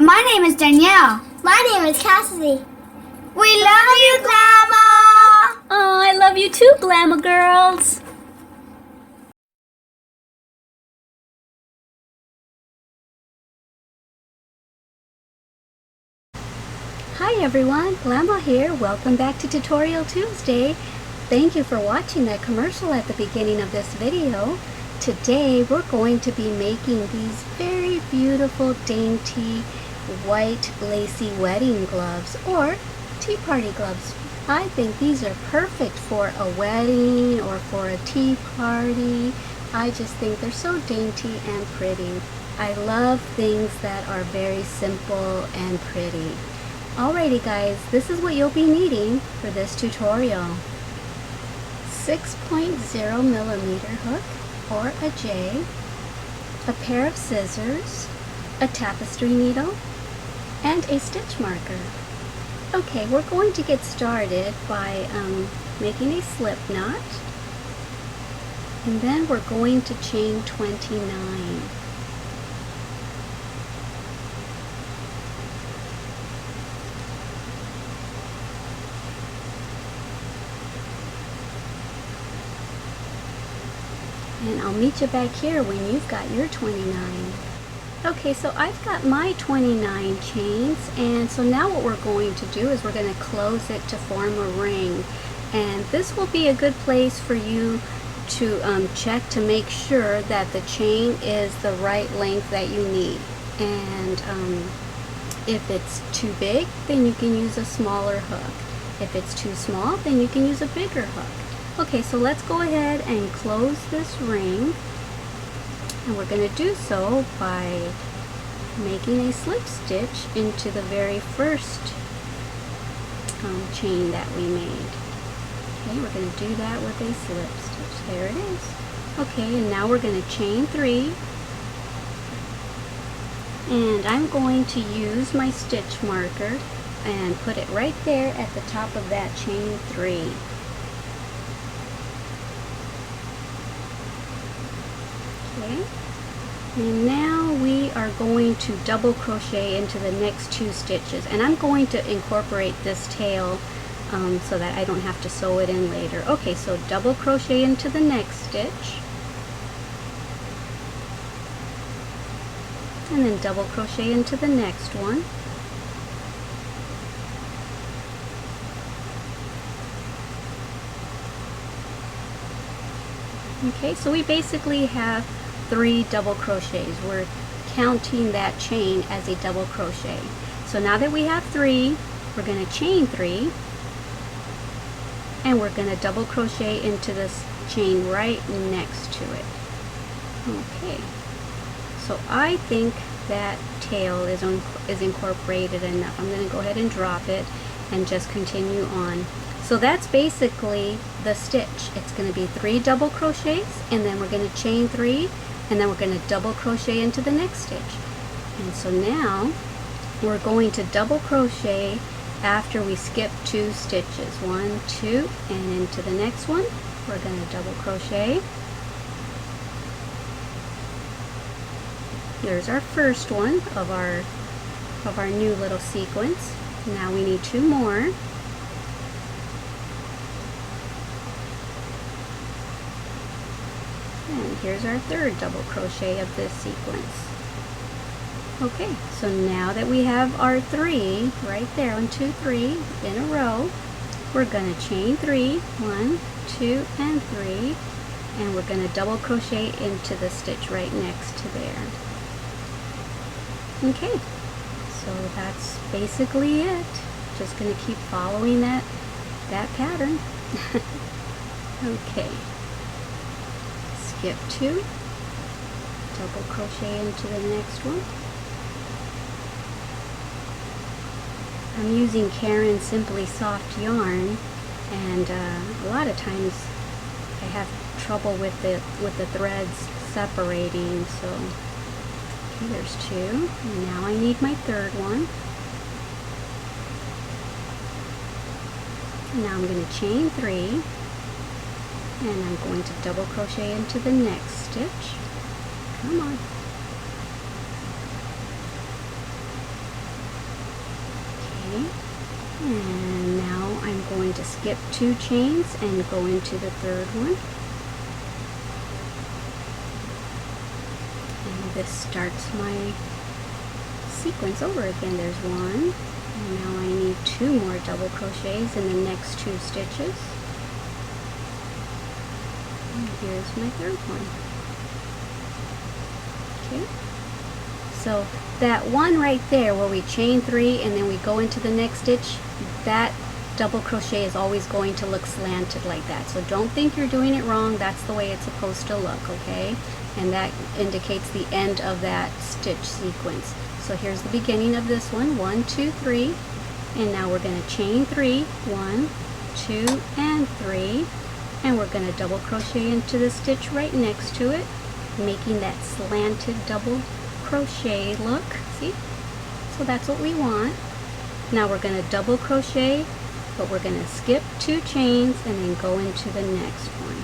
My name is Danielle. My name is Cassidy. We love you, Glama! Oh, I love you too, Glama girls. Hi everyone, Glama here. Welcome back to Tutorial Tuesday. Thank you for watching that commercial at the beginning of this video. Today we're going to be making these very beautiful, dainty, white lacy wedding gloves or tea party gloves. I think these are perfect for a wedding or for a tea party. I just think they're so dainty and pretty. I love things that are very simple and pretty. Alrighty guys, this is what you'll be needing for this tutorial. 6.0 millimeter hook or a J, a pair of scissors, a tapestry needle, and a stitch marker. Okay, we're going to get started by making a slip knot, and then we're going to chain 29. And I'll meet you back here when you've got your 29. Okay, so I've got my 29 chains, and so now what we're going to do is we're going to close it to form a ring. And this will be a good place for you to check to make sure that the chain is the right length that you need. And if it's too big, then you can use a smaller hook. If it's too small, then you can use a bigger hook. Okay, so let's go ahead and close this ring, and we're going to do so by making a slip stitch into the very first chain that we made. Okay, we're going to do that with a slip stitch. There it is. Okay, and now we're going to chain 3, and I'm going to use my stitch marker and put it right there at the top of that chain 3. Okay, and now we are going to double crochet into the next 2 stitches, and I'm going to incorporate this tail so that I don't have to sew it in later. Okay, so double crochet into the next stitch, and then double crochet into the next one, okay, so we basically have 3 double crochets. We're counting that chain as a double crochet. So now that we have 3, we're going to chain 3, and we're going to double crochet into this chain right next to it. Okay, so I think that tail is incorporated enough. I'm going to go ahead and drop it and just continue on. So that's basically the stitch. It's going to be 3 double crochets, and then we're going to chain 3, and then we're going to double crochet into the next stitch. And so now we're going to double crochet after we skip 2 stitches. 1, 2, and into the next one we're going to double crochet. There's our first one of our new little sequence. Now we need 2 more. And here's our 3rd double crochet of this sequence. Okay, so now that we have our 3 right there, 1, 2, 3 in a row, we're going to chain 3, 1, 2, and 3, and we're going to double crochet into the stitch right next to there. Okay, so that's basically it. Just going to keep following that pattern. Okay. Skip 2, double crochet into the next one. I'm using Caron Simply Soft yarn, and a lot of times I have trouble with the threads separating. So okay, there's 2, and now I need my 3rd one. Now I'm going to chain 3. And I'm going to double crochet into the next stitch. Come on. Okay, and now I'm going to skip 2 chains and go into the 3rd one. And this starts my sequence over again. There's 1, and now I need 2 more double crochets in the next 2 stitches. And here's my 3rd one. Okay, so that one right there where we chain 3 and then we go into the next stitch, that double crochet is always going to look slanted like that. So don't think you're doing it wrong. That's the way it's supposed to look, okay? And that indicates the end of that stitch sequence. So here's the beginning of this one, 1, 2, 3, and now we're going to chain 3, 1, 2, and 3, and we're going to double crochet into the stitch right next to it, making that slanted double crochet look. See? So that's what we want. Now we're going to double crochet, but we're going to skip 2 chains and then go into the next one.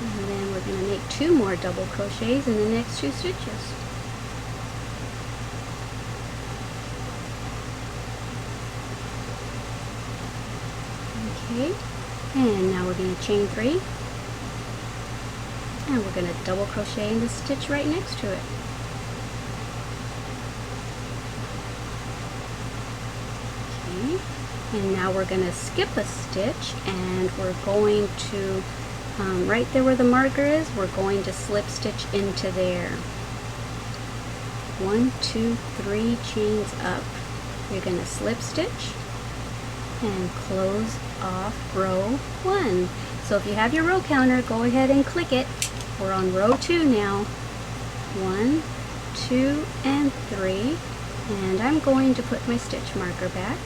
And then we're going to make 2 more double crochets in the next 2 stitches. Okay, and now we're going to chain 3. And we're going to double crochet in the stitch right next to it. Okay, and now we're going to skip a stitch and we're going to, right there where the marker is, we're going to slip stitch into there. 1, 2, 3 chains up. You're going to slip stitch and close off row 1. So if you have your row counter, go ahead and click it. We're on row 2 now. 1, 2, and 3. And I'm going to put my stitch marker back.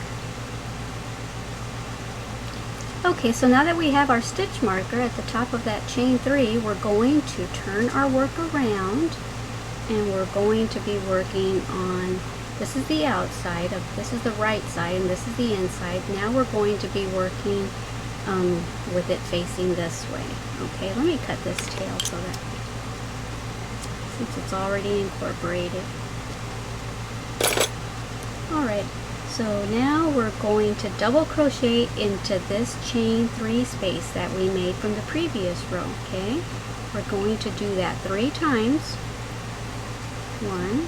Okay, so now that we have our stitch marker at the top of that chain 3, we're going to turn our work around and we're going to be working on, this is the outside of, this is the right side and this is the inside. Now we're going to be working with it facing this way. Okay, let me cut this tail so that, since it's already incorporated. Alright, so now we're going to double crochet into this chain 3 space that we made from the previous row. Okay, we're going to do that 3 times. 1,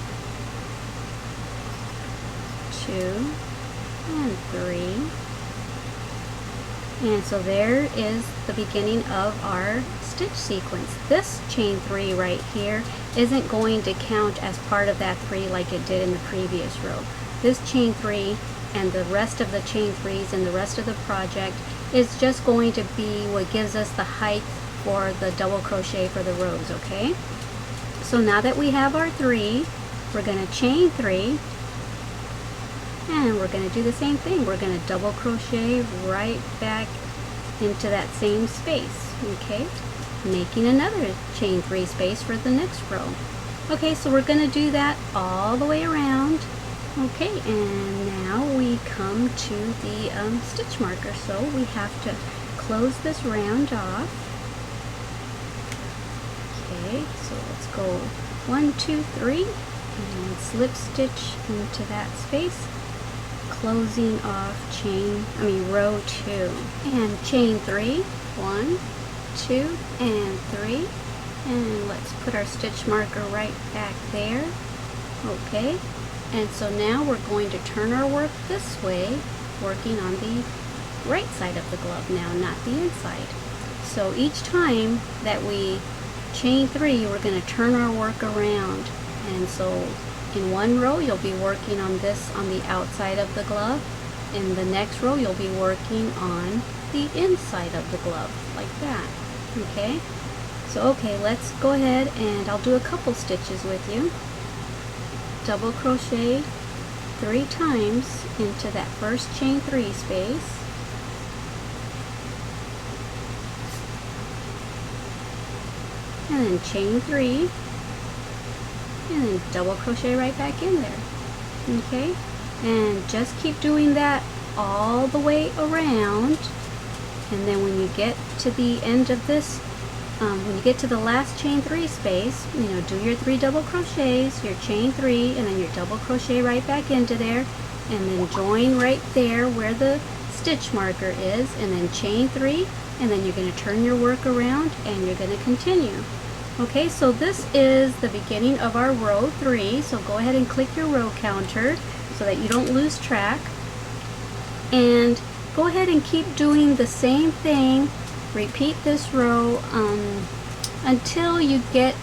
2, and 3. And so there is the beginning of our stitch sequence. This chain 3 right here isn't going to count as part of that 3 like it did in the previous row. This chain 3 and the rest of the chain 3s and the rest of the project is just going to be what gives us the height for the double crochet for the rows, okay? So now that we have our 3, we're going to chain 3 and we're going to do the same thing. We're going to double crochet right back into that same space, okay? Making another chain 3 space for the next row. Okay, so we're going to do that all the way around. Okay, and now we come to the stitch marker, so we have to close this round off. Okay, so let's go 1, 2, 3, and slip stitch into that space, closing off row 2, and chain 3, 1, 2, and 3, and let's put our stitch marker right back there. Okay. And so now we're going to turn our work this way, working on the right side of the glove now, not the inside. So each time that we chain 3, we're going to turn our work around. And so in one row, you'll be working on this on the outside of the glove. In the next row, you'll be working on the inside of the glove, like that. Okay? So, okay, let's go ahead and I'll do a couple stitches with you. Double crochet 3 times into that first chain 3 space, and then chain 3 and then double crochet right back in there. Okay, and just keep doing that all the way around, and then when you get to the end of this when you get to the last chain 3 space, you know, do your 3 double crochets, your chain 3, and then your double crochet right back into there, and then join right there where the stitch marker is, and then chain 3, and then you're going to turn your work around and you're going to continue. Okay, so this is the beginning of our row 3, so go ahead and click your row counter so that you don't lose track, and go ahead and keep doing the same thing. Repeat this row until you get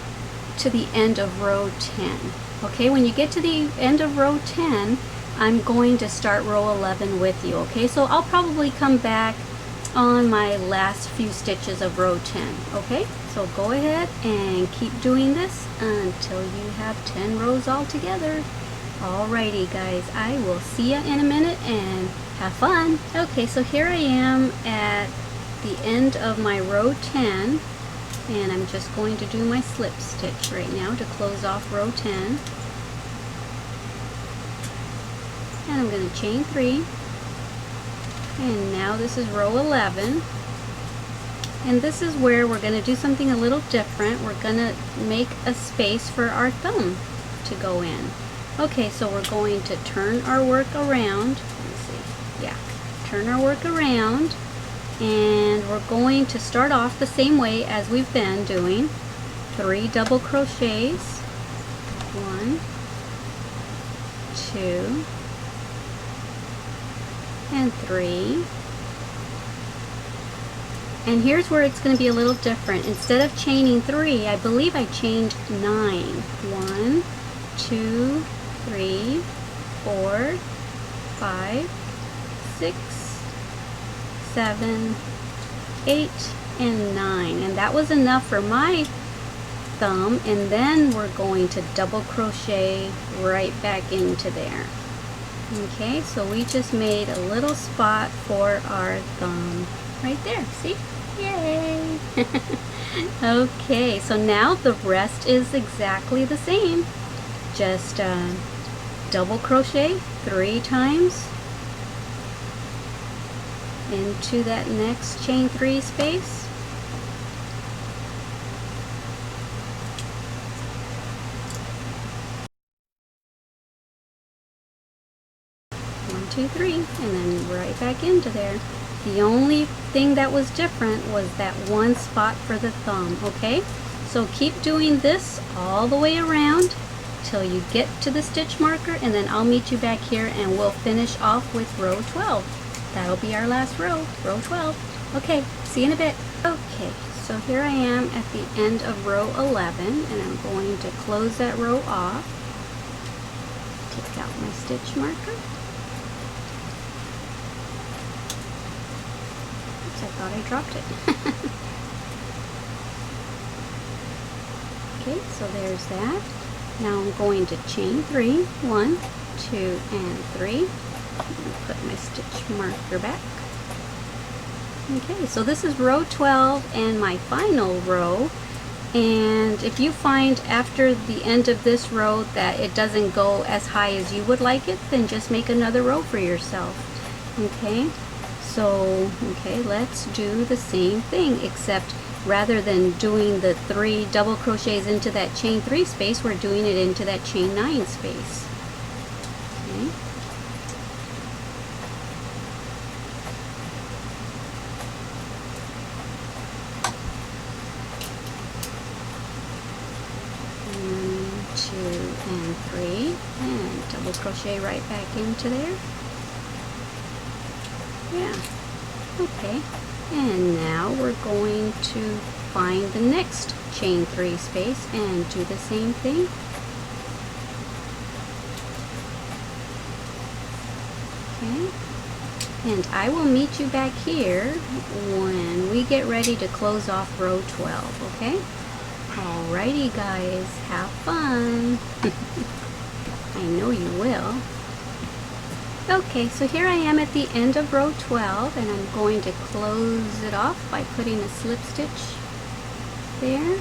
to the end of row 10. Okay, when you get to the end of row 10, I'm going to start row 11 with you. Okay, so I'll probably come back on my last few stitches of row 10. Okay, so go ahead and keep doing this until you have 10 rows all together. Alrighty guys, I will see you in a minute and have fun. Okay, so here I am at the end of my row 10, and I'm just going to do my slip stitch right now to close off row 10. And I'm going to chain 3, and now this is row 11, and this is where we're going to do something a little different. We're going to make a space for our thumb to go in. Okay, so we're going to turn our work around. Let's see, yeah, turn our work around, and we're going to start off the same way as we've been doing. 3 double crochets, 1, 2, and 3. And here's where it's going to be a little different. Instead of chaining 3, I believe I chained 9. 1, 2, 3, 4, 5, 6, 7, 8, and 9, and that was enough for my thumb. And then we're going to double crochet right back into there. Okay, so we just made a little spot for our thumb right there. See? Yay! Okay, so now the rest is exactly the same. Just double crochet 3 times into that next chain 3 space. One, 2, 3, and then right back into there. The only thing that was different was that one spot for the thumb. Okay, so keep doing this all the way around till you get to the stitch marker, and then I'll meet you back here and we'll finish off with row 12. That'll be our last row, row 12. Okay, see you in a bit. Okay, so here I am at the end of row 11, and I'm going to close that row off. Take out my stitch marker. Oops, I thought I dropped it. Okay, so there's that. Now I'm going to chain 3, 1, 2, and 3. Put my stitch marker back. Okay, so this is row 12 and my final row. And if you find after the end of this row that it doesn't go as high as you would like it, then just make another row for yourself. Okay, so let's do the same thing, except rather than doing the 3 double crochets into that chain 3 space, we're doing it into that chain 9 space. Okay. And 3, and double crochet right back into there. Yeah, okay, and now we're going to find the next chain 3 space and do the same thing. Okay, and I will meet you back here when we get ready to close off row 12, okay? Alrighty guys, have fun. I know you will. Okay, so here I am at the end of row 12, and I'm going to close it off by putting a slip stitch there.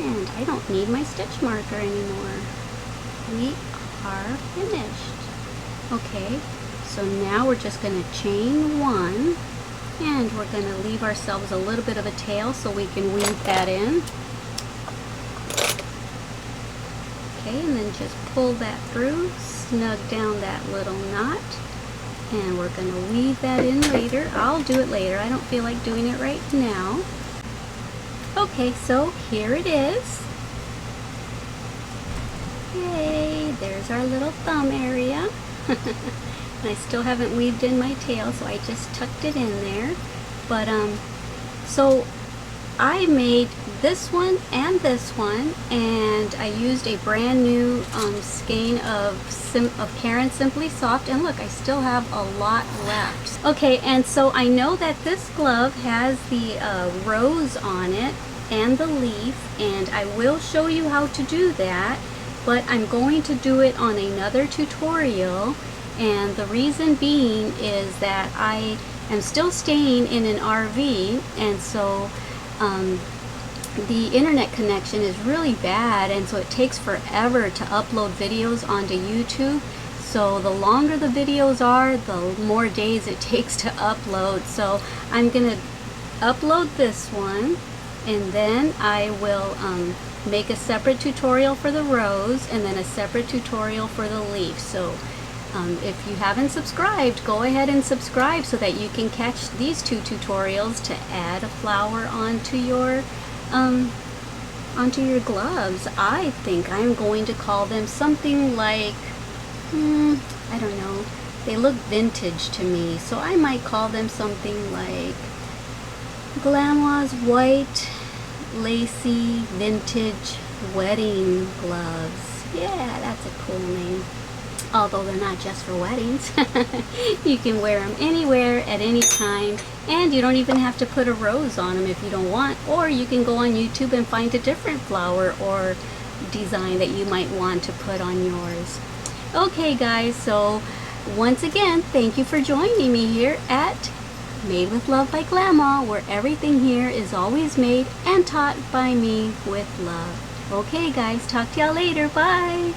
And I don't need my stitch marker anymore. We are finished. Okay, so now we're just going to chain 1 And we're going to leave ourselves a little bit of a tail so we can weave that in. Okay, and then just pull that through, snug down that little knot, and we're going to weave that in later. I'll do it later. I don't feel like doing it right now. Okay, so here it is. Yay, there's our little thumb area. And I still haven't weaved in my tail, so I just tucked it in there. But so I made this one, and I used a brand new skein of Karen Simply Soft, and look, I still have a lot left. Okay, and so I know that this glove has the rose on it and the leaf, and I will show you how to do that, but I'm going to do it on another tutorial, and the reason being is that I am still staying in an RV, and so the internet connection is really bad, and so it takes forever to upload videos onto YouTube. So the longer the videos are, the more days it takes to upload. So I'm gonna upload this one, and then I will make a separate tutorial for the rose and then a separate tutorial for the leaf. So if you haven't subscribed, go ahead and subscribe so that you can catch these two tutorials to add a flower onto your gloves. I think I'm going to call them something like, I don't know, they look vintage to me, so I might call them something like Glama's White Lacey Vintage Wedding Gloves. Yeah, that's a cool name. Although they're not just for weddings. You can wear them anywhere at any time, and you don't even have to put a rose on them if you don't want, or you can go on YouTube and find a different flower or design that you might want to put on yours. Okay guys, so once again, thank you for joining me here at Made with Love by Glama, where everything here is always made and taught by me with love. Okay guys, talk to y'all later. Bye!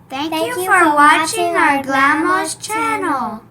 Thank you for watching our Glama's channel.